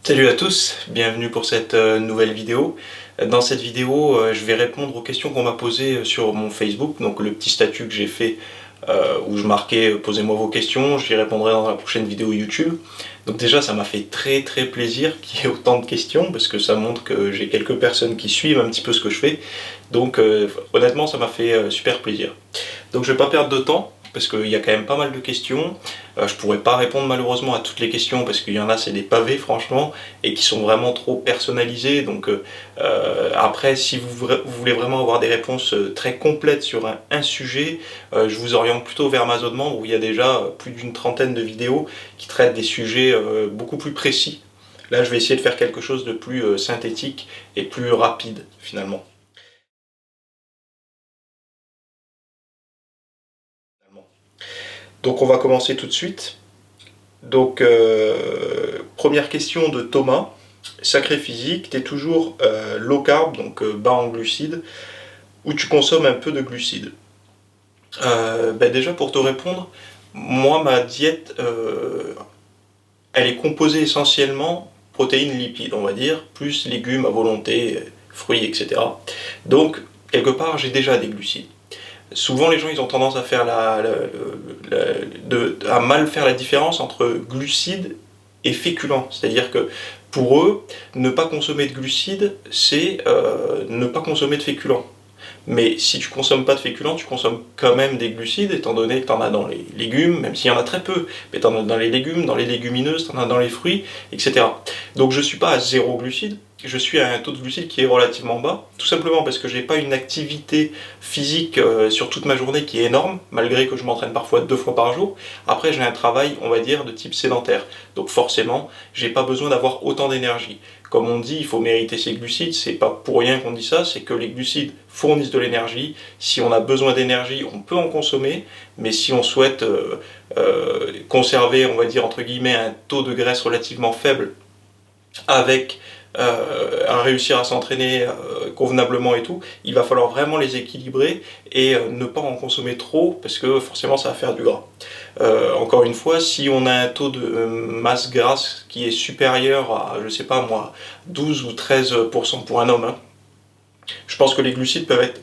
Salut à tous, bienvenue pour cette nouvelle vidéo. Dans cette vidéo, je vais répondre aux questions qu'on m'a posées sur mon Facebook, donc le petit statut que j'ai fait où je marquais posez-moi vos questions, j'y répondrai dans la prochaine vidéo YouTube. Donc déjà ça m'a fait très plaisir qu'il y ait autant de questions parce que ça montre que j'ai quelques personnes qui suivent un petit peu ce que je fais. Donc honnêtement ça m'a fait super plaisir. Donc je vais pas perdre de temps parce qu'il y a quand même pas mal de questions. Je pourrais pas répondre malheureusement à toutes les questions parce qu'il y en a c'est des pavés franchement et qui sont vraiment trop personnalisés. Donc après si vous voulez vraiment avoir des réponses très complètes sur un sujet, je vous oriente plutôt vers ma zone membre où il y a déjà plus d'une trentaine de vidéos qui traitent des sujets beaucoup plus précis. Là je vais essayer de faire quelque chose de plus synthétique et plus rapide finalement. Donc on va commencer tout de suite. Donc première question de Thomas. Sacré physique, tu es toujours low carb, donc bas en glucides, ou tu consommes un peu de glucides. Déjà pour te répondre, moi ma diète, elle est composée essentiellement protéines, lipides, on va dire, plus légumes à volonté, fruits, etc. Donc quelque part j'ai déjà des glucides. Souvent les gens ils ont tendance à faire à mal faire la différence entre glucides et féculents. C'est-à-dire que pour eux, ne pas consommer de glucides, c'est ne pas consommer de féculents. Mais si tu consommes pas de féculents, tu consommes quand même des glucides, étant donné que tu en as dans les légumes, même s'il y en a très peu, mais tu en as dans les légumes, dans les légumineuses, tu en as dans les fruits, etc. Donc je suis pas à zéro glucides, je suis à un taux de glucides qui est relativement bas, tout simplement parce que j'ai pas une activité physique sur toute ma journée qui est énorme, malgré que je m'entraîne parfois 2 fois par jour. Après j'ai un travail, on va dire, de type sédentaire, donc forcément j'ai pas besoin d'avoir autant d'énergie. Comme on dit, il faut mériter ses glucides, c'est pas pour rien qu'on dit ça, c'est que les glucides fournissent de l'énergie. Si on a besoin d'énergie, on peut en consommer, mais si on souhaite conserver, on va dire entre guillemets, un taux de graisse relativement faible avec à réussir à s'entraîner convenablement et tout, il va falloir vraiment les équilibrer et ne pas en consommer trop parce que forcément ça va faire du gras. Encore une fois, si on a un taux de masse grasse qui est supérieur à, je sais pas moi, 12 ou 13% pour un homme, hein, je pense que les glucides peuvent être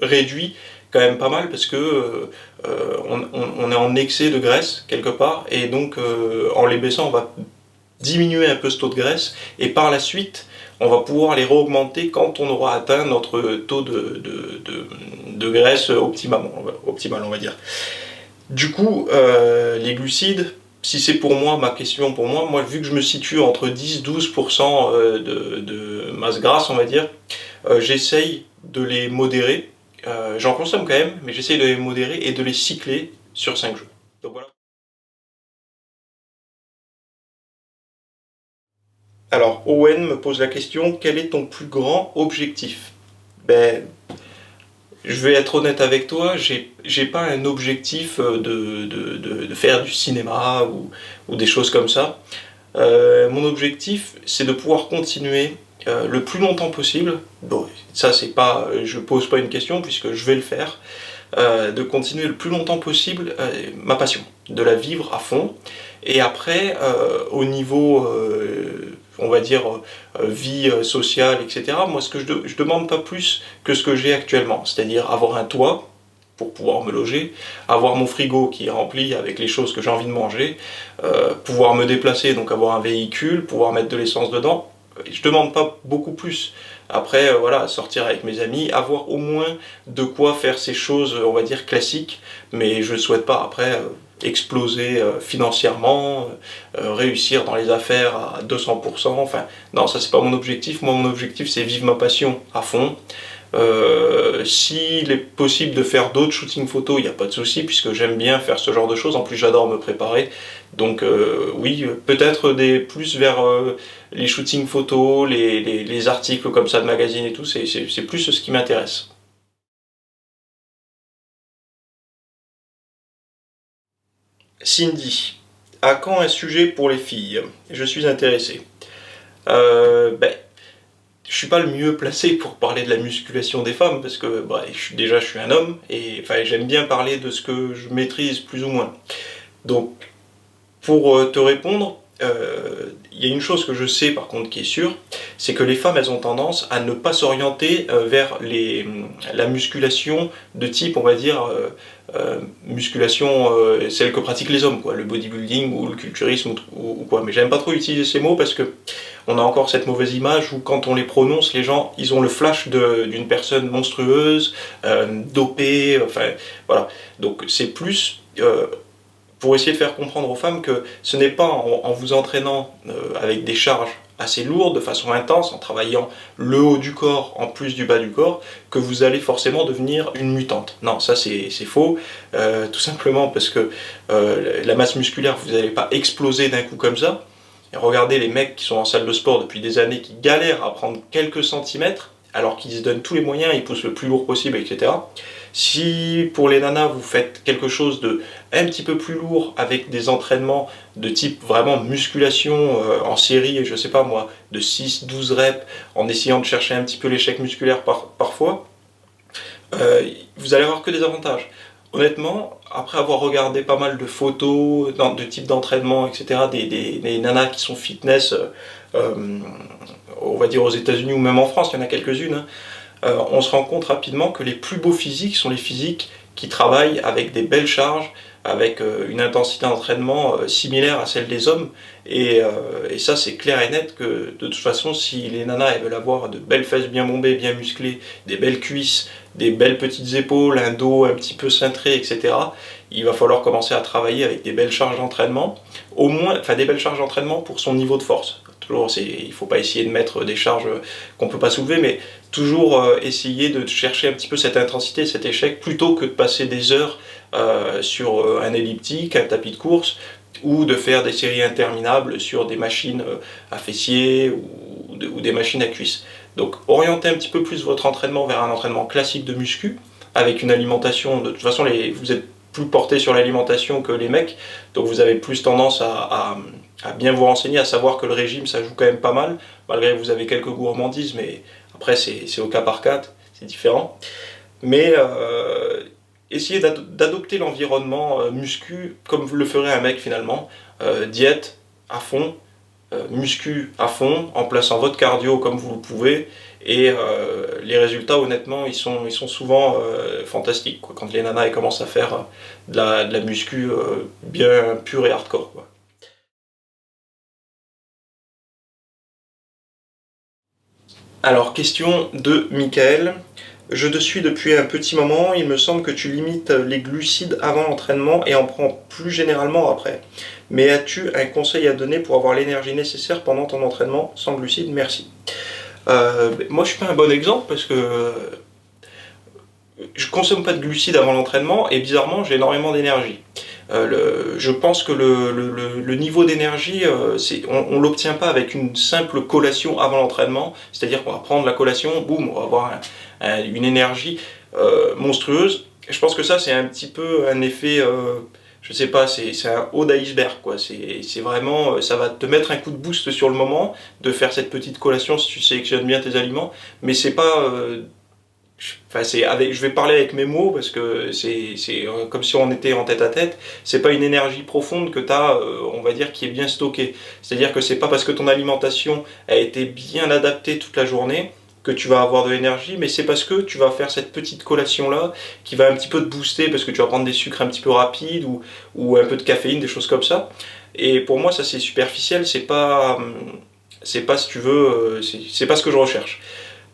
réduits quand même pas mal parce que on est en excès de graisse quelque part et donc en les baissant on va diminuer un peu ce taux de graisse et par la suite on va pouvoir les réaugmenter quand on aura atteint notre taux de graisse optimal on va dire. Du coup, les glucides, si c'est pour moi, ma question pour moi, vu que je me situe entre 10-12% de masse grasse, on va dire, j'essaye de les modérer. J'en consomme quand même, mais j'essaye de les modérer et de les cycler sur 5 jours. Donc voilà. Alors, Owen me pose la question, quel est ton plus grand objectif? Je vais être honnête avec toi, j'ai pas un objectif de faire du cinéma ou des choses comme ça. Mon objectif, c'est de pouvoir continuer le plus longtemps possible. Bon, ça c'est pas, je pose pas une question puisque je vais le faire. De continuer le plus longtemps possible ma passion, de la vivre à fond. Et après, au niveau, on va dire, vie sociale, etc., moi, ce que je demande pas plus que ce que j'ai actuellement, c'est-à-dire avoir un toit pour pouvoir me loger, avoir mon frigo qui est rempli avec les choses que j'ai envie de manger, pouvoir me déplacer, donc avoir un véhicule, pouvoir mettre de l'essence dedans. Je demande pas beaucoup plus. Après, voilà, sortir avec mes amis, avoir au moins de quoi faire ces choses, on va dire, classiques, mais je ne souhaite pas après exploser financièrement, réussir dans les affaires à 200%, enfin, non, ça c'est pas mon objectif. Moi, mon objectif, c'est vivre ma passion à fond. S'il est possible de faire d'autres shootings photos, il n'y a pas de souci, puisque j'aime bien faire ce genre de choses. En plus, j'adore me préparer. Donc oui, peut-être plus vers les shootings photos, les articles comme ça de magazines et tout, c'est plus ce qui m'intéresse. Cindy, à quand un sujet pour les filles? Je suis intéressé. Je suis pas le mieux placé pour parler de la musculation des femmes parce que déjà je suis un homme et enfin, j'aime bien parler de ce que je maîtrise plus ou moins. Donc pour te répondre, il y a une chose que je sais par contre qui est sûre, c'est que les femmes elles ont tendance à ne pas s'orienter vers la musculation de type, on va dire, musculation celle que pratiquent les hommes, quoi, le bodybuilding ou le culturisme ou quoi. Mais j'aime pas trop utiliser ces mots parce que on a encore cette mauvaise image où quand on les prononce, les gens ils ont le flash d'une personne monstrueuse, dopée, enfin voilà. Donc c'est plus pour essayer de faire comprendre aux femmes que ce n'est pas en vous entraînant avec des charges assez lourdes, de façon intense, en travaillant le haut du corps en plus du bas du corps, que vous allez forcément devenir une mutante. Non, ça c'est faux, tout simplement parce que la masse musculaire, vous n'allez pas exploser d'un coup comme ça. Et regardez les mecs qui sont en salle de sport depuis des années, qui galèrent à prendre quelques centimètres, alors qu'ils se donnent tous les moyens, ils poussent le plus lourd possible, etc. Si pour les nanas vous faites quelque chose de un petit peu plus lourd avec des entraînements de type vraiment musculation en série, je sais pas moi, de 6-12 reps, en essayant de chercher un petit peu l'échec musculaire parfois, vous allez avoir que des avantages. Honnêtement, après avoir regardé pas mal de photos, de types d'entraînement, etc., des nanas qui sont fitness, on va dire aux États-Unis ou même en France, il y en a quelques-unes, hein, on se rend compte rapidement que les plus beaux physiques sont les physiques qui travaillent avec des belles charges, avec une intensité d'entraînement similaire à celle des hommes. Et ça, c'est clair et net que de toute façon, si les nanas elles veulent avoir de belles fesses bien bombées, bien musclées, des belles cuisses, des belles petites épaules, un dos un petit peu cintré, etc., il va falloir commencer à travailler avec des belles charges d'entraînement, au moins, enfin des belles charges d'entraînement pour son niveau de force. Toujours, il ne faut pas essayer de mettre des charges qu'on ne peut pas soulever, mais toujours essayer de chercher un petit peu cette intensité, cet échec, plutôt que de passer des heures sur un elliptique, un tapis de course, ou de faire des séries interminables sur des machines à fessiers ou des machines à cuisses. Donc orientez un petit peu plus votre entraînement vers un entraînement classique de muscu, avec une alimentation, de toute façon vous êtes plus porté sur l'alimentation que les mecs, donc vous avez plus tendance à bien vous renseigner, à savoir que le régime ça joue quand même pas mal, malgré que vous avez quelques gourmandises, mais après c'est au cas par cas, c'est différent. Mais essayez d'adopter l'environnement muscu comme le ferait un mec finalement, diète à fond, muscu à fond, en plaçant votre cardio comme vous le pouvez, et les résultats honnêtement ils sont souvent fantastiques quoi, quand les nanas elles commencent à faire de la muscu bien pure et hardcore quoi. Alors question de Michael. Je te suis depuis un petit moment, il me semble que tu limites les glucides avant l'entraînement et en prends plus généralement après. Mais as-tu un conseil à donner pour avoir l'énergie nécessaire pendant ton entraînement sans glucides? Merci. Moi je suis pas un bon exemple parce que je consomme pas de glucides avant l'entraînement et bizarrement j'ai énormément d'énergie. Je pense que le niveau d'énergie, on ne l'obtient pas avec une simple collation avant l'entraînement, c'est-à-dire qu'on va prendre la collation, boum, on va avoir une énergie monstrueuse. Je pense que ça c'est un petit peu un effet, je sais pas, c'est un haut d'iceberg quoi. C'est vraiment, ça va te mettre un coup de boost sur le moment de faire cette petite collation si tu sélectionnes bien tes aliments, mais c'est pas enfin, je vais parler avec mes mots parce que c'est comme si on était en tête à tête. C'est pas une énergie profonde que tu as, on va dire, qui est bien stockée. C'est-à-dire que c'est pas parce que ton alimentation a été bien adaptée toute la journée que tu vas avoir de l'énergie, mais c'est parce que tu vas faire cette petite collation-là qui va un petit peu te booster parce que tu vas prendre des sucres un petit peu rapides ou un peu de caféine, des choses comme ça. Et pour moi, ça c'est superficiel, c'est pas si tu veux, c'est pas ce que je recherche.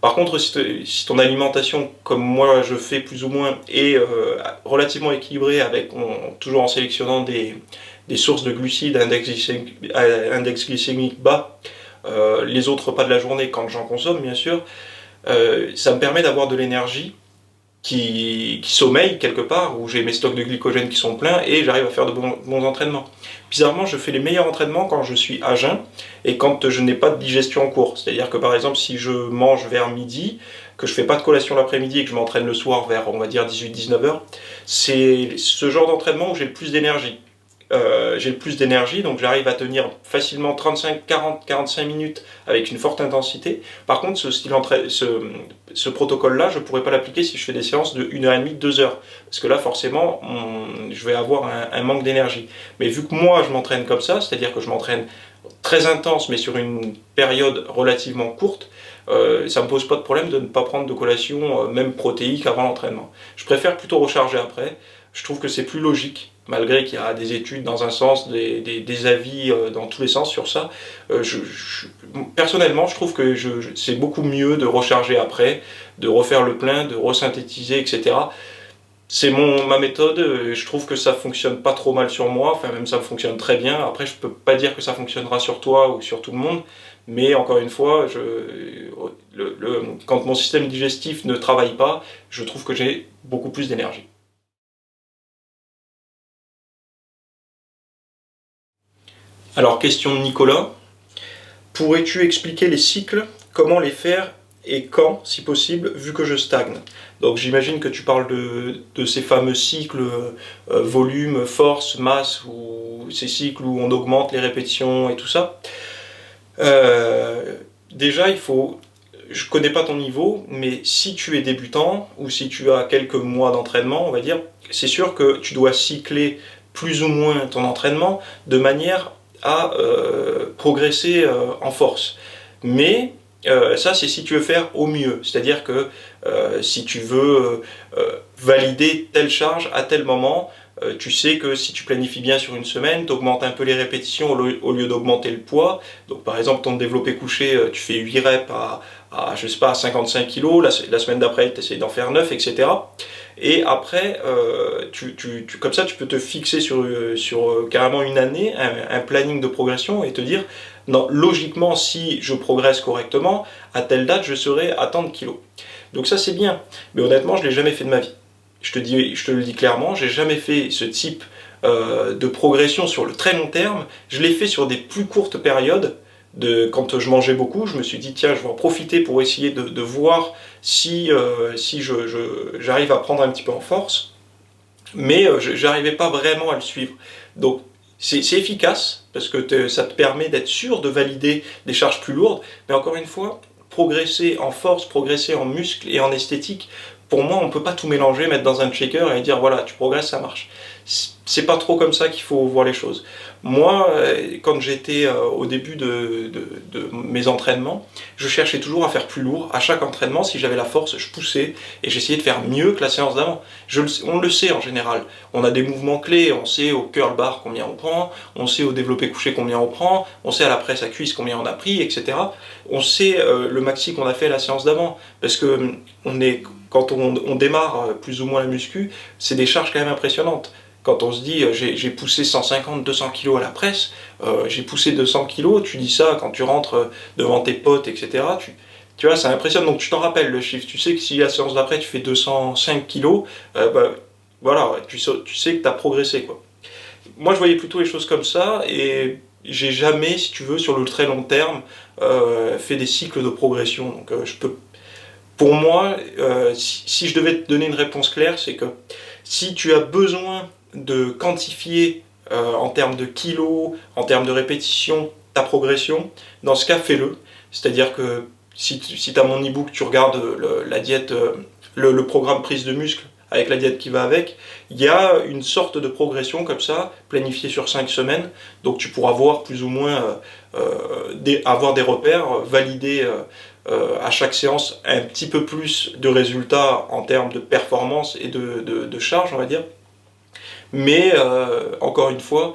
Par contre, si ton alimentation, comme moi je fais plus ou moins, est relativement équilibrée, toujours en sélectionnant des sources de glucides, index glycémique bas, les autres repas de la journée quand j'en consomme bien sûr, ça me permet d'avoir de l'énergie qui sommeille quelque part, où j'ai mes stocks de glycogène qui sont pleins et j'arrive à faire de bons entraînements. Bizarrement, je fais les meilleurs entraînements quand je suis à jeun et quand je n'ai pas de digestion en cours. C'est-à-dire que par exemple, si je mange vers midi, que je fais pas de collation l'après-midi et que je m'entraîne le soir vers, on va dire, 18-19 heures, c'est ce genre d'entraînement où j'ai le plus d'énergie. Donc j'arrive à tenir facilement 35, 40, 45 minutes avec une forte intensité. Par contre, ce protocole-là, je ne pourrais pas l'appliquer si je fais des séances de 1h30, 2 heures. Parce que là, forcément, je vais avoir un manque d'énergie. Mais vu que moi, je m'entraîne comme ça, c'est-à-dire que je m'entraîne très intense, mais sur une période relativement courte, ça me pose pas de problème de ne pas prendre de collation, même protéique, avant l'entraînement. Je préfère plutôt recharger après. Je trouve que c'est plus logique, malgré qu'il y a des études dans un sens, des avis dans tous les sens sur ça. Personnellement, je trouve que c'est beaucoup mieux de recharger après, de refaire le plein, de resynthétiser, etc. C'est ma méthode, je trouve que ça fonctionne pas trop mal sur moi, enfin même ça fonctionne très bien. Après, je peux pas dire que ça fonctionnera sur toi ou sur tout le monde, mais encore une fois, quand mon système digestif ne travaille pas, je trouve que j'ai beaucoup plus d'énergie. Alors, question de Nicolas, pourrais-tu expliquer les cycles, comment les faire et quand, si possible, vu que je stagne? Donc j'imagine que tu parles de ces fameux cycles volume, force, masse, ou ces cycles où on augmente les répétitions et tout ça. Déjà, je connais pas ton niveau, mais si tu es débutant ou si tu as quelques mois d'entraînement, on va dire, c'est sûr que tu dois cycler plus ou moins ton entraînement de manière à progresser en force. Mais ça, c'est si tu veux faire au mieux. C'est-à-dire que si tu veux valider telle charge à tel moment, tu sais que si tu planifies bien sur une semaine, tu augmentes un peu les répétitions au lieu d'augmenter le poids. Donc par exemple, ton développé couché, tu fais 8 reps je sais pas, à 55 kg, la semaine d'après, tu essaies d'en faire 9, etc. Et après, comme ça, tu peux te fixer sur carrément une année, un planning de progression et te dire, non, logiquement, si je progresse correctement, à telle date, je serai à tant de kilos. Donc ça, c'est bien. Mais honnêtement, je ne l'ai jamais fait de ma vie. Je te le dis clairement, j'ai jamais fait ce type de progression sur le très long terme. Je l'ai fait sur des plus courtes périodes. Quand je mangeais beaucoup, je me suis dit, tiens, je vais en profiter pour essayer de voir si j'arrive à prendre un petit peu en force. Mais je n'arrivais pas vraiment à le suivre. Donc, c'est efficace, parce que ça te permet d'être sûr de valider des charges plus lourdes. Mais encore une fois, progresser en force, progresser en muscle et en esthétique, pour moi, on ne peut pas tout mélanger, mettre dans un shaker et dire, voilà, tu progresses, ça marche. C'est pas trop comme ça qu'il faut voir les choses. Moi, quand j'étais au début de mes entraînements, je cherchais toujours à faire plus lourd. À chaque entraînement, si j'avais la force, je poussais et j'essayais de faire mieux que la séance d'avant. On le sait en général. On a des mouvements clés, on sait au curl bar combien on prend, on sait au développé couché combien on prend, on sait à la presse à cuisse combien on a pris, etc. On sait le maxi qu'on a fait la séance d'avant. Parce que quand on démarre plus ou moins la muscu, c'est des charges quand même impressionnantes. Quand on se dit j'ai poussé 150-200 kg à la presse, j'ai poussé 200 kg, tu dis ça quand tu rentres devant tes potes, etc. Tu vois, ça impressionne, donc tu t'en rappelles le chiffre. Tu sais que si la séance d'après tu fais 205 kg, voilà, tu sais que tu as progressé, quoi. Moi je voyais plutôt les choses comme ça, et j'ai jamais, si tu veux, sur le très long terme, fait des cycles de progression. Donc pour moi, si je devais te donner une réponse claire, c'est que si tu as besoin de quantifier en termes de kilos, en termes de répétitions, ta progression, dans ce cas, fais-le. C'est-à-dire que si tu as mon e-book, tu regardes la diète, le programme prise de muscle avec la diète qui va avec, il y a une sorte de progression comme ça, planifiée sur 5 semaines, donc tu pourras voir plus ou moins, avoir des repères, valider à chaque séance un petit peu plus de résultats en termes de performance et de charge, on va dire. Mais encore une fois,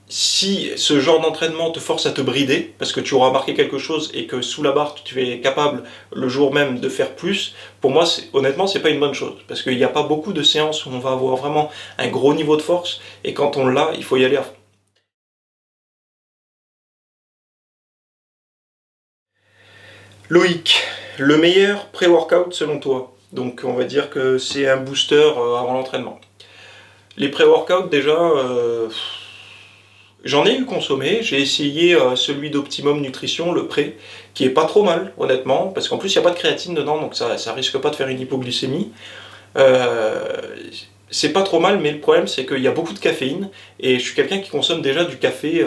si ce genre d'entraînement te force à te brider, parce que tu auras remarqué quelque chose et que sous la barre tu es capable le jour même de faire plus, pour moi honnêtement c'est pas une bonne chose, parce qu'il n'y a pas beaucoup de séances où on va avoir vraiment un gros niveau de force, et quand on l'a, il faut y aller à fond. Loïc, le meilleur pré-workout selon toi? Donc on va dire que c'est un booster avant l'entraînement. Les pré-workouts déjà, j'en ai eu consommé, j'ai essayé celui d'Optimum Nutrition, le pré, qui est pas trop mal, honnêtement, parce qu'en plus il n'y a pas de créatine dedans, donc ça risque pas de faire une hypoglycémie. C'est pas trop mal, mais le problème c'est qu'il y a beaucoup de caféine, et je suis quelqu'un qui consomme déjà du café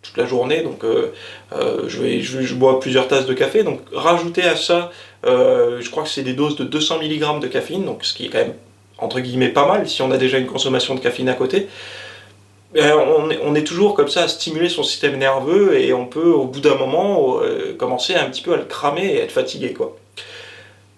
toute la journée, donc je bois plusieurs tasses de café, donc rajouter à ça, je crois que c'est des doses de 200 mg de caféine, donc ce qui est quand même entre guillemets pas mal si on a déjà une consommation de caféine à côté. on est toujours comme ça à stimuler son système nerveux et on peut au bout d'un moment commencer un petit peu à le cramer et être fatigué quoi.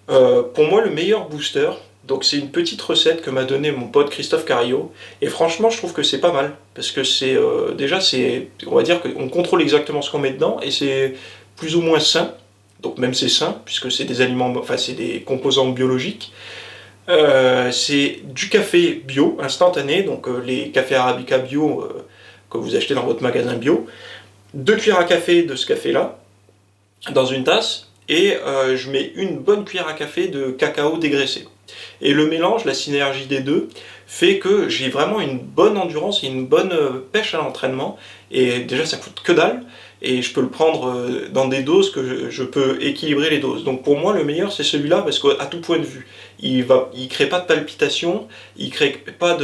Pour moi le meilleur booster, donc c'est une petite recette que m'a donné mon pote Christophe Carillo et franchement je trouve que c'est pas mal parce que c'est déjà c'est on va dire qu'on contrôle exactement ce qu'on met dedans et c'est plus ou moins sain. Donc même c'est sain puisque c'est des aliments, enfin c'est des composants biologiques. C'est du café bio, instantané, donc les cafés Arabica bio que vous achetez dans votre magasin bio. 2 cuillères à café de ce café-là, dans une tasse, et je mets une bonne cuillère à café de cacao dégraissé. Et le mélange, la synergie des deux, fait que j'ai vraiment une bonne endurance et une bonne pêche à l'entraînement. Et déjà, ça coûte que dalle. Et je peux le prendre dans des doses que je peux équilibrer les doses. Donc pour moi, le meilleur, c'est celui-là, parce qu'à tout point de vue, il crée pas de palpitations, il crée pas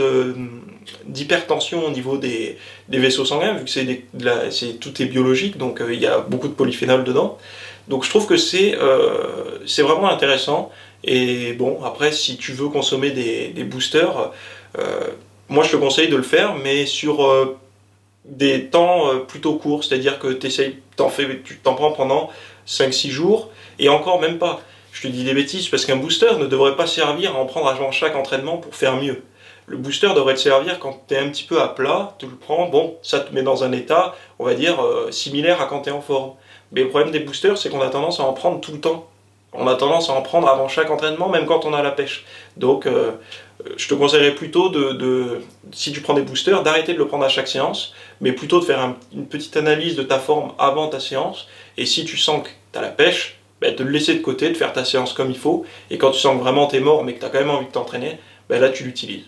d'hypertension au niveau des vaisseaux sanguins, vu que tout est biologique, donc il y a beaucoup de polyphénol dedans. Donc je trouve que c'est vraiment intéressant. Et bon, après, si tu veux consommer des boosters, moi je te conseille de le faire, mais sur des temps plutôt courts, c'est-à-dire que tu t'en prends pendant 5-6 jours, et encore même pas. Je te dis des bêtises, parce qu'un booster ne devrait pas servir à en prendre avant chaque entraînement pour faire mieux. Le booster devrait te servir quand tu es un petit peu à plat, tu le prends, bon, ça te met dans un état, on va dire, similaire à quand tu es en forme. Mais le problème des boosters, c'est qu'on a tendance à en prendre tout le temps. On a tendance à en prendre avant chaque entraînement, même quand on a la pêche. Donc, je te conseillerais plutôt si tu prends des boosters, d'arrêter de le prendre à chaque séance, mais plutôt de faire une petite analyse de ta forme avant ta séance. Et si tu sens que tu as la pêche, ben, de le laisser de côté, de faire ta séance comme il faut. Et quand tu sens que vraiment tu es mort, mais que tu as quand même envie de t'entraîner, ben là tu l'utilises.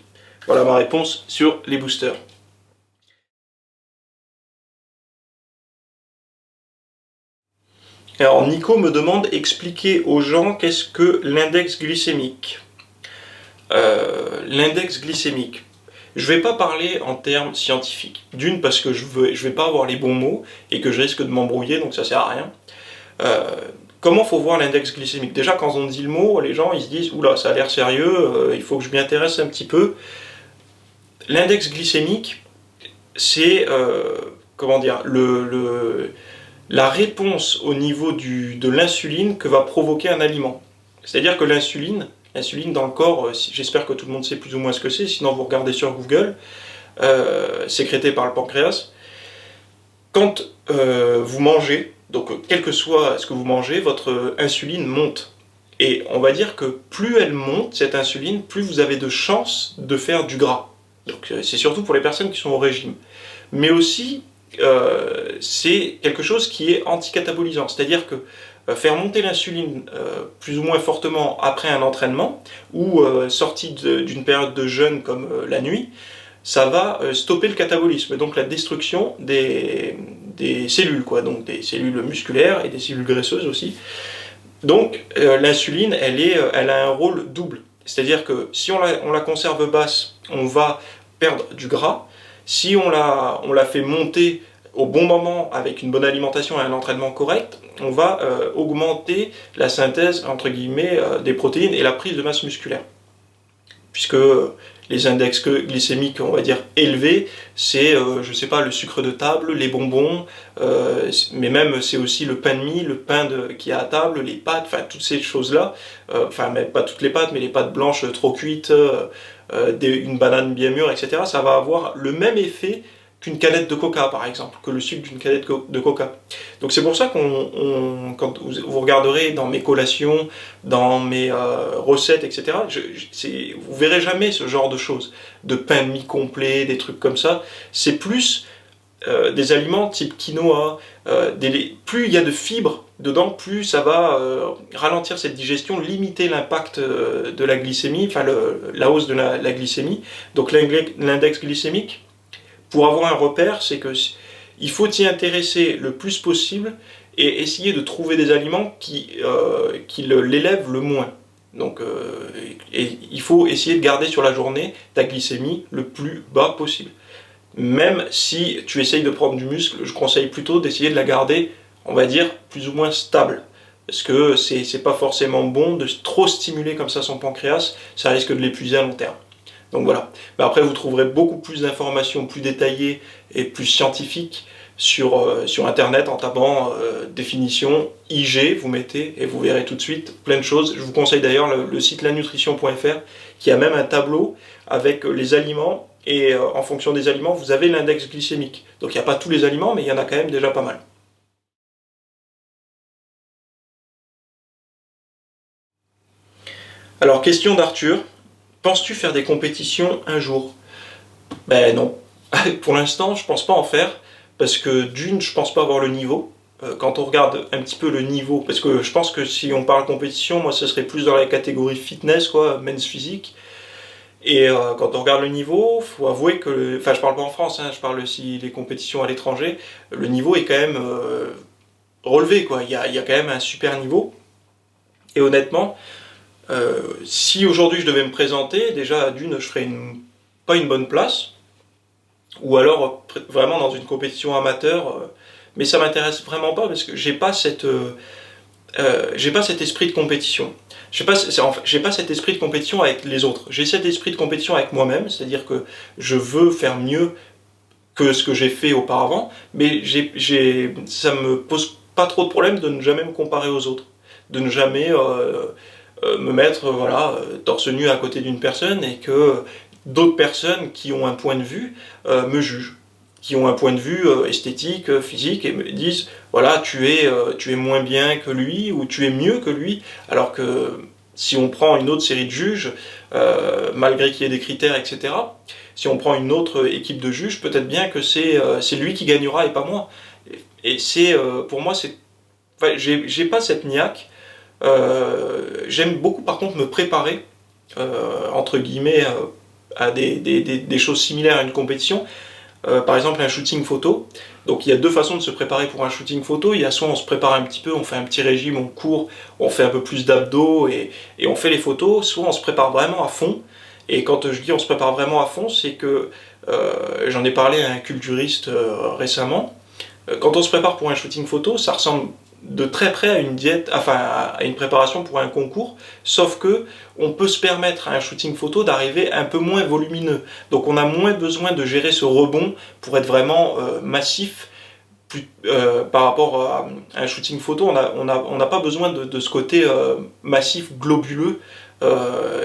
Voilà ma réponse sur les boosters. Alors Nico me demande expliquer aux gens qu'est-ce que l'index glycémique. L'index glycémique. Je ne vais pas parler en termes scientifiques. D'une parce que je vais pas avoir les bons mots et que je risque de m'embrouiller, donc ça sert à rien. Comment faut voir l'index glycémique? Déjà quand on dit le mot, les gens ils se disent oula ça a l'air sérieux, il faut que je m'y intéresse un petit peu. L'index glycémique, c'est comment dire la réponse au niveau de l'insuline que va provoquer un aliment. C'est-à-dire que l'insuline dans le corps, j'espère que tout le monde sait plus ou moins ce que c'est, sinon vous regardez sur Google, sécrétée par le pancréas. Quand vous mangez, donc quel que soit ce que vous mangez, votre insuline monte. Et on va dire que plus elle monte, cette insuline, plus vous avez de chances de faire du gras. Donc c'est surtout pour les personnes qui sont au régime. Mais aussi, c'est quelque chose qui est anticatabolisant. C'est-à-dire que faire monter l'insuline plus ou moins fortement après un entraînement ou sorti d'une période de jeûne comme la nuit, ça va stopper le catabolisme, donc la destruction des cellules, quoi, donc des cellules musculaires et des cellules graisseuses aussi. Donc l'insuline, elle a un rôle double. C'est-à-dire que si on la conserve basse, on va perdre du gras. Si on la fait monter au bon moment avec une bonne alimentation et un entraînement correct, on va augmenter la synthèse entre guillemets des protéines et la prise de masse musculaire. Puisque les index glycémiques, on va dire, élevés, c'est, je sais pas, le sucre de table, les bonbons, mais même c'est aussi le pain de mie, le pain qui est à table, les pâtes, enfin toutes ces choses-là, enfin même pas toutes les pâtes, mais les pâtes blanches trop cuites, une banane bien mûre, etc., ça va avoir le même effet qu'une canette de coca, par exemple, que le sucre d'une canette de coca. Donc c'est pour ça quand vous regarderez dans mes collations, dans mes recettes, etc., vous verrez jamais ce genre de choses, de pain de mie complet, des trucs comme ça. C'est plus des aliments type quinoa, plus il y a de fibres dedans, plus ça va ralentir cette digestion, limiter l'impact de la glycémie, enfin la hausse de la glycémie. Donc l'index glycémique, pour avoir un repère, c'est que il faut t'y intéresser le plus possible et essayer de trouver des aliments qui l'élèvent le moins. Donc, et il faut essayer de garder sur la journée ta glycémie le plus bas possible. Même si tu essayes de prendre du muscle, je conseille plutôt d'essayer de la garder, on va dire, plus ou moins stable. Parce que c'est pas forcément bon de trop stimuler comme ça son pancréas, ça risque de l'épuiser à long terme. Donc voilà. Mais après, vous trouverez beaucoup plus d'informations plus détaillées et plus scientifiques sur Internet en tapant définition IG, vous mettez et vous verrez tout de suite plein de choses. Je vous conseille d'ailleurs le site lanutrition.fr qui a même un tableau avec les aliments et en fonction des aliments, vous avez l'index glycémique. Donc il n'y a pas tous les aliments, mais il y en a quand même déjà pas mal. Alors, question d'Arthur. Penses-tu faire des compétitions un jour? Ben non. Pour l'instant, je pense pas en faire, parce que d'une, je pense pas avoir le niveau. Quand on regarde un petit peu le niveau, parce que je pense que si on parle compétition, moi ce serait plus dans la catégorie fitness, quoi, men's physique. Et quand on regarde le niveau, faut avouer que, enfin je parle pas en France, hein, je parle aussi des compétitions à l'étranger, le niveau est quand même relevé, quoi. Il y a quand même un super niveau. Et honnêtement, si aujourd'hui je devais me présenter, déjà d'une, je ferais pas une bonne place, ou alors vraiment dans une compétition amateur, mais ça m'intéresse vraiment pas parce que j'ai pas cet esprit de compétition. J'ai pas cet esprit de compétition avec les autres. J'ai cet esprit de compétition avec moi-même, c'est-à-dire que je veux faire mieux que ce que j'ai fait auparavant, mais ça me pose pas trop de problème de ne jamais me comparer aux autres, de ne jamais me mettre voilà, torse nu à côté d'une personne et que d'autres personnes qui ont un point de vue me jugent, qui ont un point de vue esthétique, physique et me disent voilà tu es moins bien que lui ou tu es mieux que lui, alors que si on prend une autre série de juges, malgré qu'il y ait des critères, etc., si on prend une autre équipe de juges, peut-être bien que c'est lui qui gagnera et pas moi. Et c'est pour moi, enfin, j'ai pas cette niaque. J'aime beaucoup par contre me préparer, entre guillemets, à des choses similaires à une compétition. Par exemple un shooting photo. Donc il y a deux façons de se préparer pour un shooting photo. Il y a soit on se prépare un petit peu, on fait un petit régime, on court, on fait un peu plus d'abdos et on fait les photos, soit on se prépare vraiment à fond. Et quand je dis on se prépare vraiment à fond, c'est que j'en ai parlé à un culturiste récemment. Quand on se prépare pour un shooting photo, ça ressemble de très près à une diète, enfin à une préparation pour un concours, sauf que on peut se permettre à un shooting photo d'arriver un peu moins volumineux. Donc on a moins besoin de gérer ce rebond pour être vraiment massif. Par rapport à un shooting photo, on n'a pas besoin de ce côté massif, globuleux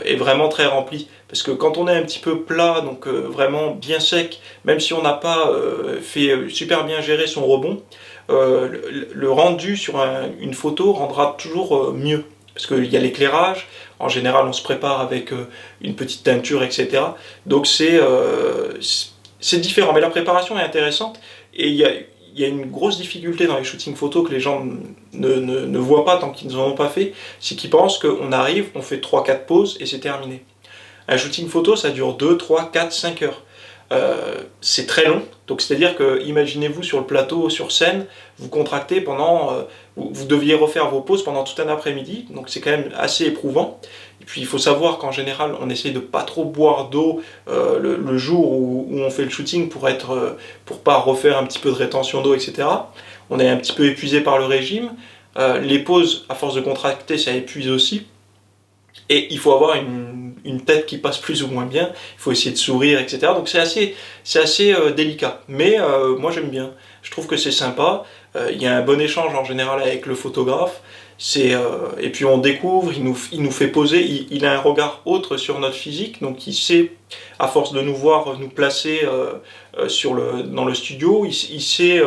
et vraiment très rempli. Parce que quand on est un petit peu plat, donc vraiment bien sec, même si on n'a pas fait super bien gérer son rebond, le rendu sur une photo rendra toujours mieux. Parce qu'il y a l'éclairage, en général on se prépare avec une petite teinture, etc. Donc c'est différent, mais la préparation est intéressante et il y a une grosse difficulté dans les shootings photos que les gens ne voient pas tant qu'ils ne en ont pas fait, c'est qu'ils pensent qu'on arrive, on fait 3-4 pauses et c'est terminé. Un shooting photo, ça dure 2, 3, 4, 5 heures. C'est très long, donc c'est-à-dire que imaginez-vous sur le plateau, sur scène, vous contractez pendant, vous deviez refaire vos pauses pendant tout un après-midi, donc c'est quand même assez éprouvant. Et puis il faut savoir qu'en général, on essaye de pas trop boire d'eau le jour où on fait le shooting pour pas refaire un petit peu de rétention d'eau, etc. On est un petit peu épuisé par le régime. Les pauses, à force de contracter, ça épuise aussi. Et il faut avoir une tête qui passe plus ou moins bien, il faut essayer de sourire, etc. Donc c'est assez délicat. Mais moi j'aime bien. Je trouve que c'est sympa. Il y a un bon échange en général avec le photographe. Et puis on découvre, il nous fait poser, il a un regard autre sur notre physique, donc il sait, à force de nous voir nous placer dans le studio, il sait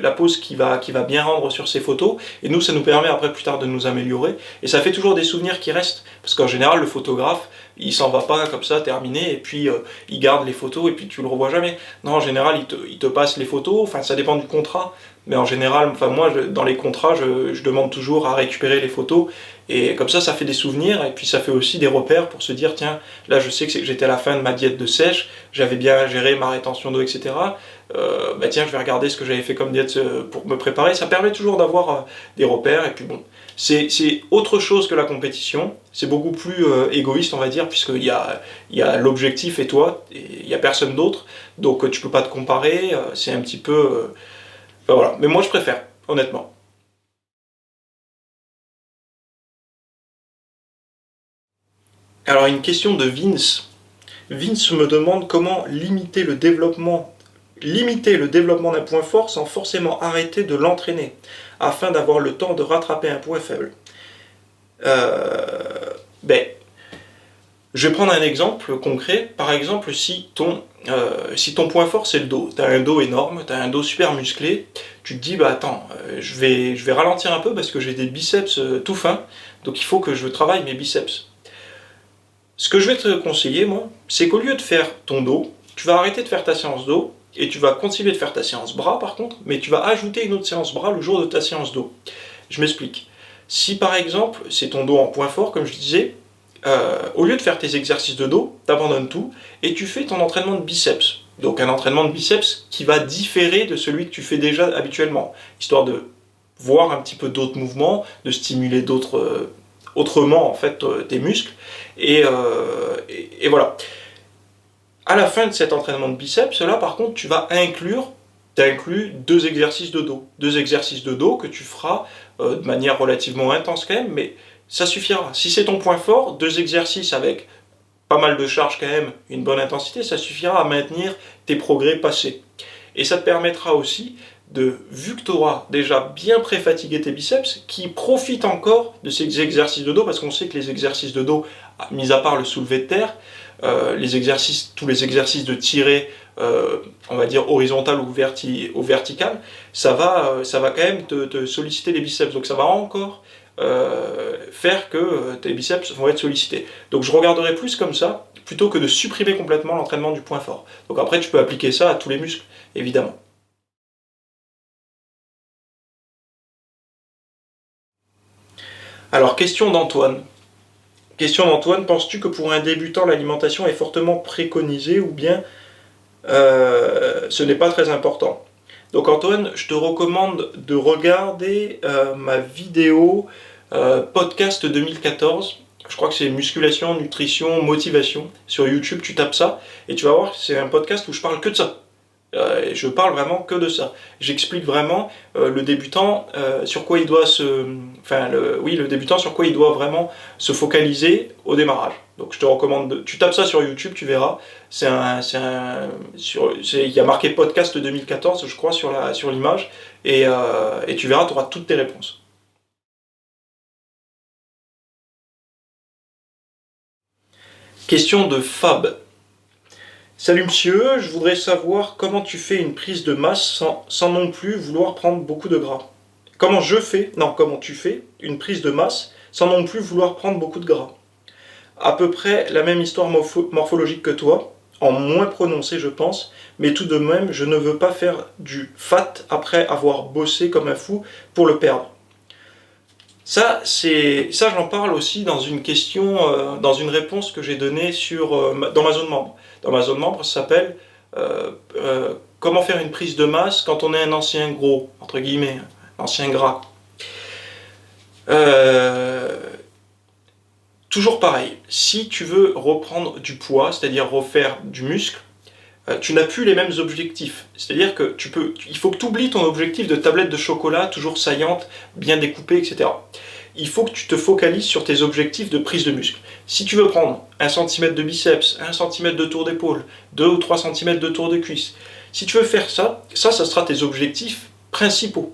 la pose qu'il va bien rendre sur ses photos, et nous ça nous permet après plus tard de nous améliorer, et ça fait toujours des souvenirs qui restent, parce qu'en général le photographe, il s'en va pas comme ça terminé, et puis il garde les photos, et puis tu le revois jamais. Non, en général il te passe les photos, enfin ça dépend du contrat, mais en général, enfin moi, dans les contrats, je demande toujours à récupérer les photos, et comme ça fait des souvenirs, et puis ça fait aussi des repères pour se dire, tiens, là je sais que j'étais à la fin de ma diète de sèche, j'avais bien géré ma rétention d'eau, etc. Bah tiens, je vais regarder ce que j'avais fait comme diète pour me préparer. Ça permet toujours d'avoir des repères, et puis bon, c'est autre chose que la compétition, c'est beaucoup plus égoïste, on va dire, puisqu'il y a l'objectif et toi, et il n'y a personne d'autre, donc tu peux pas te comparer, c'est un petit peu... Enfin, voilà, mais moi je préfère, honnêtement. Alors une question de Vince Vince me demande comment limiter le développement d'un point fort sans forcément arrêter de l'entraîner, afin d'avoir le temps de rattraper un point faible. Ben, je vais prendre un exemple concret. Par exemple, si ton point fort c'est le dos, tu as un dos énorme, tu as un dos super musclé, tu te dis bah attends, je vais ralentir un peu parce que j'ai des biceps tout fins, donc il faut que je travaille mes biceps. Ce que je vais te conseiller, moi, c'est qu'au lieu de faire ton dos, tu vas arrêter de faire ta séance dos et tu vas continuer de faire ta séance bras par contre, mais tu vas ajouter une autre séance bras le jour de ta séance dos. Je m'explique. Si par exemple c'est ton dos en point fort, comme je disais, au lieu de faire tes exercices de dos, tu abandonnes tout et tu fais ton entraînement de biceps. Donc un entraînement de biceps qui va différer de celui que tu fais déjà habituellement, histoire de voir un petit peu d'autres mouvements, de stimuler autrement en fait tes muscles. Et voilà. À la fin de cet entraînement de biceps, là par contre, tu inclus 2 exercices de dos. 2 exercices de dos que tu feras de manière relativement intense quand même, mais ça suffira. Si c'est ton point fort, 2 exercices avec pas mal de charge quand même, une bonne intensité, ça suffira à maintenir tes progrès passés. Et ça te permettra aussi vu que tu auras déjà bien pré-fatigué tes biceps, qui profitent encore de ces exercices de dos, parce qu'on sait que les exercices de dos, mis à part le soulevé de terre, tous les exercices de tirée, on va dire horizontal ou vertical, ça va quand même te solliciter les biceps. Donc ça va encore faire que tes biceps vont être sollicités. Donc je regarderai plus comme ça, plutôt que de supprimer complètement l'entraînement du point fort. Donc après tu peux appliquer ça à tous les muscles, évidemment. Alors question d'Antoine. Penses-tu que pour un débutant l'alimentation est fortement préconisée ou bien ce n'est pas très important? Donc Antoine, je te recommande de regarder ma vidéo podcast 2014. Je crois que c'est musculation, nutrition, motivation. Sur YouTube, tu tapes ça et tu vas voir que c'est un podcast où je parle que de ça. Je parle vraiment que de ça. J'explique vraiment le débutant sur quoi il doit le débutant sur quoi il doit vraiment se focaliser au démarrage. Donc je te recommande, tu tapes ça sur YouTube, tu verras. Il y a marqué podcast 2014, je crois, sur l'image, et tu verras, tu auras toutes tes réponses. Question de Fab. Salut monsieur, je voudrais savoir comment tu fais une prise de masse sans non plus vouloir prendre beaucoup de gras. Comment tu fais une prise de masse sans non plus vouloir prendre beaucoup de gras. À peu près la même histoire morphologique que toi, en moins prononcé je pense, mais tout de même je ne veux pas faire du fat après avoir bossé comme un fou pour le perdre. Ça j'en parle aussi dans une question, dans une réponse que j'ai donnée dans ma zone membre. Dans ma zone membre, ça s'appelle comment faire une prise de masse quand on est un ancien gros, entre guillemets, un ancien gras. Toujours pareil, si tu veux reprendre du poids, c'est-à-dire refaire du muscle, tu n'as plus les mêmes objectifs. C'est-à-dire que il faut que tu oublies ton objectif de tablette de chocolat, toujours saillante, bien découpée, etc. Il faut que tu te focalises sur tes objectifs de prise de muscle. Si tu veux prendre 1 cm de biceps, 1 cm de tour d'épaule, 2 ou 3 cm de tour de cuisse, si tu veux faire ça sera tes objectifs principaux.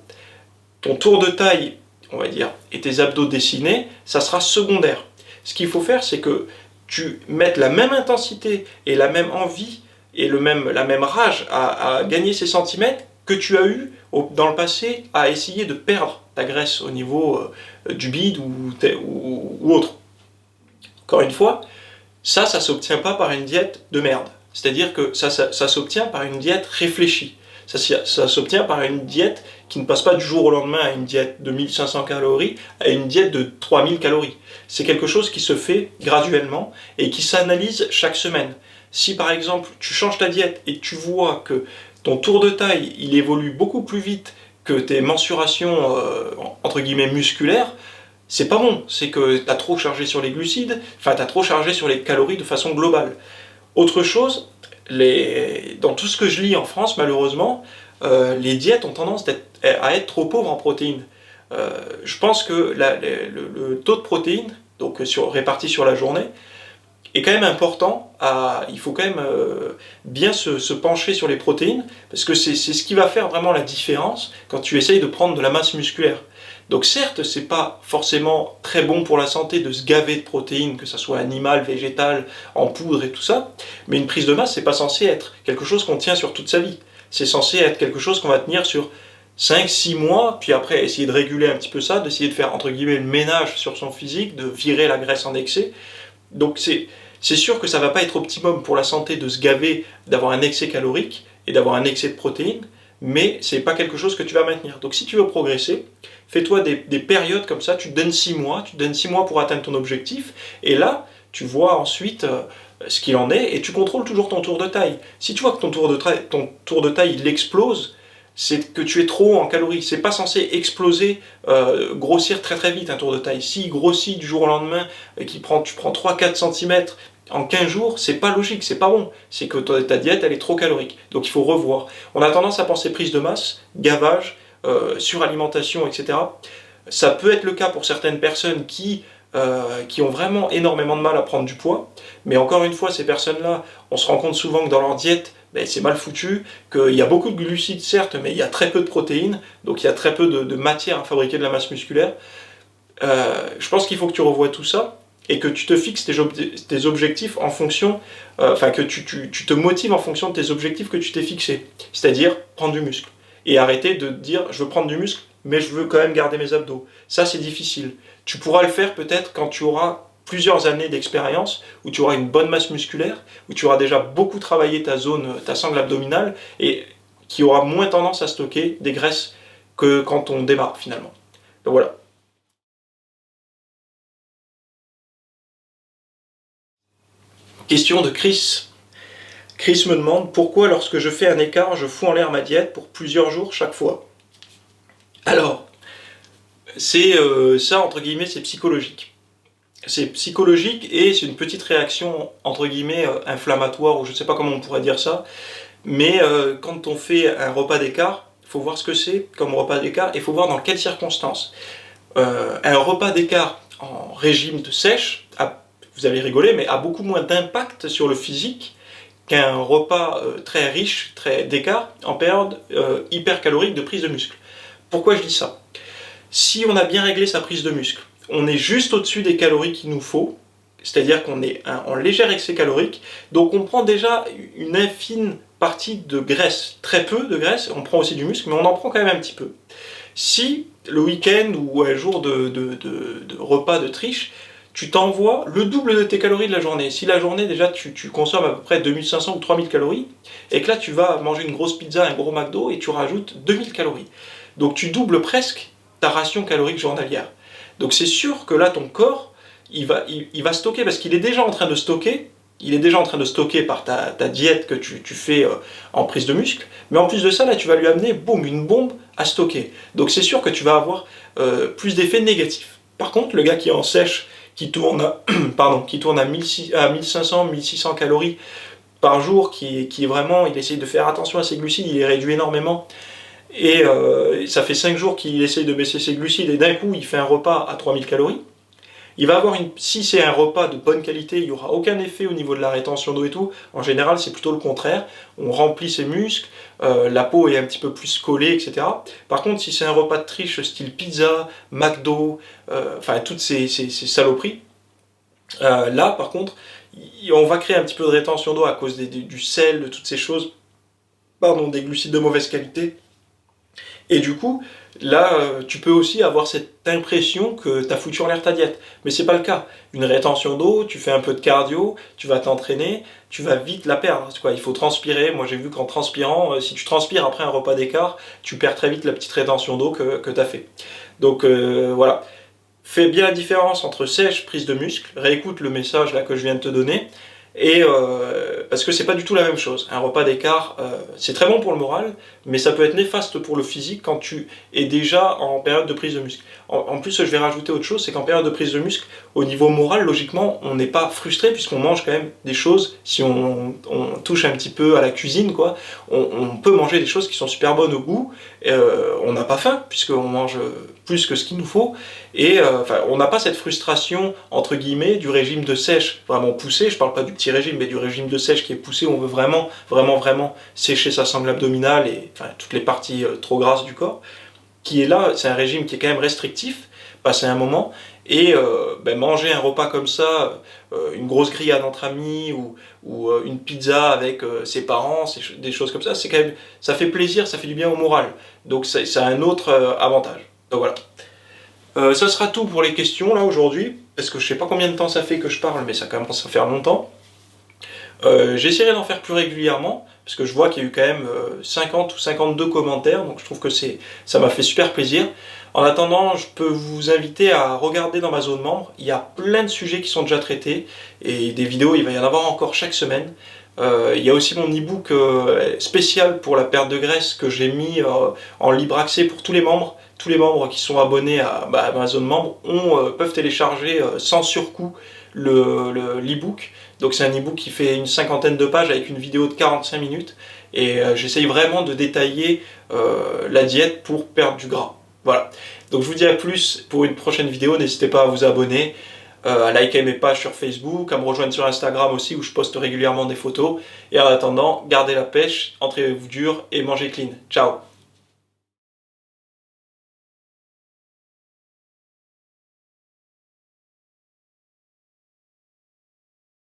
Ton tour de taille, on va dire, et tes abdos dessinés, ça sera secondaire. Ce qu'il faut faire, c'est que tu mettes la même intensité et la même envie et la même rage à gagner ces centimètres que tu as eu dans le passé à essayer de perdre ta graisse au niveau du bide ou autre. Encore une fois, ça s'obtient pas par une diète de merde. C'est-à-dire que ça s'obtient par une diète réfléchie. Ça s'obtient par une diète qui ne passe pas du jour au lendemain à une diète de 1500 calories à une diète de 3000 calories. C'est quelque chose qui se fait graduellement et qui s'analyse chaque semaine. Si par exemple tu changes ta diète et tu vois que ton tour de taille il évolue beaucoup plus vite que tes mensurations entre guillemets musculaires, c'est pas bon, c'est que tu as trop chargé sur les glucides, tu as trop chargé sur les calories de façon globale. Autre chose, dans tout ce que je lis en France, malheureusement, les diètes ont tendance à être trop pauvres en protéines. Je pense que le taux de protéines, donc réparti sur la journée, est quand même important. Il faut quand même bien se pencher sur les protéines, parce que c'est ce qui va faire vraiment la différence quand tu essayes de prendre de la masse musculaire. Donc certes, c'est pas forcément très bon pour la santé de se gaver de protéines, que ce soit animal, végétal, en poudre et tout ça, mais une prise de masse, c'est pas censé être quelque chose qu'on tient sur toute sa vie. C'est censé être quelque chose qu'on va tenir sur 5-6 mois, puis après essayer de réguler un petit peu ça, d'essayer de faire entre guillemets le ménage sur son physique, de virer la graisse en excès. Donc c'est sûr que ça va pas être optimum pour la santé de se gaver, d'avoir un excès calorique et d'avoir un excès de protéines, mais c'est pas quelque chose que tu vas maintenir. Donc si tu veux progresser, fais-toi des périodes comme ça, tu te donnes 6 mois, tu te donnes 6 mois pour atteindre ton objectif, et là, tu vois ensuite ce qu'il en est, et tu contrôles toujours ton tour de taille. Si tu vois que ton tour de taille il explose, c'est que tu es trop en calories. C'est pas censé exploser, grossir très très vite un tour de taille. S'il grossit du jour au lendemain et tu prends 3-4 cm en 15 jours, c'est pas logique, c'est pas bon. C'est que ta diète elle est trop calorique. Donc il faut revoir. On a tendance à penser prise de masse, gavage, suralimentation, etc. Ça peut être le cas pour certaines personnes qui ont vraiment énormément de mal à prendre du poids, mais encore une fois, ces personnes-là, on se rend compte souvent que dans leur diète, ben, c'est mal foutu, qu'il y a beaucoup de glucides certes, mais il y a très peu de protéines, donc il y a très peu de matière à fabriquer de la masse musculaire. Je pense qu'il faut que tu revoies tout ça, et que tu te fixes tes objectifs en fonction, enfin que tu te motives en fonction de tes objectifs que tu t'es fixés, c'est-à-dire prendre du muscle. Et arrêter de dire je veux prendre du muscle, mais je veux quand même garder mes abdos. Ça c'est difficile. Tu pourras le faire peut-être quand tu auras plusieurs années d'expérience, où tu auras une bonne masse musculaire, où tu auras déjà beaucoup travaillé ta sangle abdominale, et qui aura moins tendance à stocker des graisses que quand on démarre finalement. Donc voilà. Question de Chris. Chris me demande pourquoi lorsque je fais un écart, je fous en l'air ma diète pour plusieurs jours chaque fois. Alors, c'est ça entre guillemets, c'est psychologique. C'est psychologique et c'est une petite réaction entre guillemets inflammatoire, ou je ne sais pas comment on pourrait dire ça, mais quand on fait un repas d'écart, il faut voir ce que c'est comme repas d'écart et il faut voir dans quelles circonstances. Un repas d'écart en régime de sèche, vous allez rigoler, mais a beaucoup moins d'impact sur le physique qu'un repas très riche, très d'écart, en période hypercalorique de prise de muscle. Pourquoi je dis ça? Si on a bien réglé sa prise de muscle, on est juste au-dessus des calories qu'il nous faut, c'est-à-dire qu'on est en léger excès calorique, donc on prend déjà une infime partie de graisse, très peu de graisse, on prend aussi du muscle, mais on en prend quand même un petit peu. Si le week-end ou un jour de repas de triche, tu t'envoies le double de tes calories de la journée. Si la journée, déjà, tu consommes à peu près 2500 ou 3000 calories, et que là, tu vas manger une grosse pizza, un gros McDo, et tu rajoutes 2000 calories. Donc tu doubles presque ta ration calorique journalière. Donc c'est sûr que là, ton corps, il va stocker, parce qu'il est déjà en train de stocker, il est déjà en train de stocker par ta diète que tu fais en prise de muscle, mais en plus de ça, là, tu vas lui amener, boum, une bombe à stocker. Donc c'est sûr que tu vas avoir plus d'effets négatifs. Par contre, le gars qui est en sèche, qui tourne à 1500, 1600 calories par jour, qui est vraiment, il essaye de faire attention à ses glucides, il les réduit énormément, et ça fait 5 jours qu'il essaye de baisser ses glucides, et d'un coup il fait un repas à 3000 calories, il va avoir si c'est un repas de bonne qualité, il n'y aura aucun effet au niveau de la rétention d'eau et tout. En général, c'est plutôt le contraire. On remplit ses muscles, la peau est un petit peu plus collée, etc. Par contre, si c'est un repas de triche style pizza, McDo, enfin toutes ces saloperies, là, par contre, on va créer un petit peu de rétention d'eau à cause du sel, de toutes ces choses, pardon, des glucides de mauvaise qualité. Et du coup, là, tu peux aussi avoir cette impression que tu as foutu en l'air ta diète. Mais c'est pas le cas. Une rétention d'eau, tu fais un peu de cardio, tu vas t'entraîner, tu vas vite la perdre. Il faut transpirer. Moi, j'ai vu qu'en transpirant, si tu transpires après un repas d'écart, tu perds très vite la petite rétention d'eau que tu as fait. Donc voilà. Fais bien la différence entre sèche, prise de muscle. Réécoute le message là que je viens de te donner. Et parce que c'est pas du tout la même chose. Un repas d'écart, c'est très bon pour le moral, mais ça peut être néfaste pour le physique quand tu es déjà en période de prise de muscle. En plus, je vais rajouter autre chose, c'est qu'en période de prise de muscle, au niveau moral, logiquement, on n'est pas frustré puisqu'on mange quand même des choses. Si on touche un petit peu à la cuisine, quoi, on peut manger des choses qui sont super bonnes au goût. On n'a pas faim puisqu'on mange plus que ce qu'il nous faut. Et on n'a pas cette frustration, entre guillemets, du régime de sèche vraiment poussé. Je parle pas du petit régime, mais du régime de sèche qui est poussé, où on veut vraiment, vraiment, vraiment sécher sa sangle abdominale et toutes les parties trop grasses du corps. Qui est là, c'est un régime qui est quand même restrictif, passer un moment, et manger un repas comme ça, une grosse grillade entre amis, ou une pizza avec ses parents, des choses comme ça, c'est quand même, ça fait plaisir, ça fait du bien au moral. Donc ça a un autre avantage. Donc voilà. Ça sera tout pour les questions là aujourd'hui, parce que je sais pas combien de temps ça fait que je parle, mais ça commence à faire longtemps. J'essaierai d'en faire plus régulièrement, parce que je vois qu'il y a eu quand même 50 ou 52 commentaires, donc je trouve que ça m'a fait super plaisir. En attendant, je peux vous inviter à regarder dans ma zone membre, il y a plein de sujets qui sont déjà traités, et des vidéos, il va y en avoir encore chaque semaine. Il y a aussi mon e-book spécial pour la perte de graisse que j'ai mis en libre accès pour tous les membres. Tous les membres qui sont abonnés à ma zone membre peuvent télécharger sans surcoût l'e-book. Donc c'est un e-book qui fait une cinquantaine de pages avec une vidéo de 45 minutes. Et j'essaye vraiment de détailler la diète pour perdre du gras. Voilà. Donc je vous dis à plus pour une prochaine vidéo. N'hésitez pas à vous abonner, à liker mes pages sur Facebook, à me rejoindre sur Instagram aussi où je poste régulièrement des photos. Et en attendant, gardez la pêche, entraînez-vous dur et mangez clean. Ciao!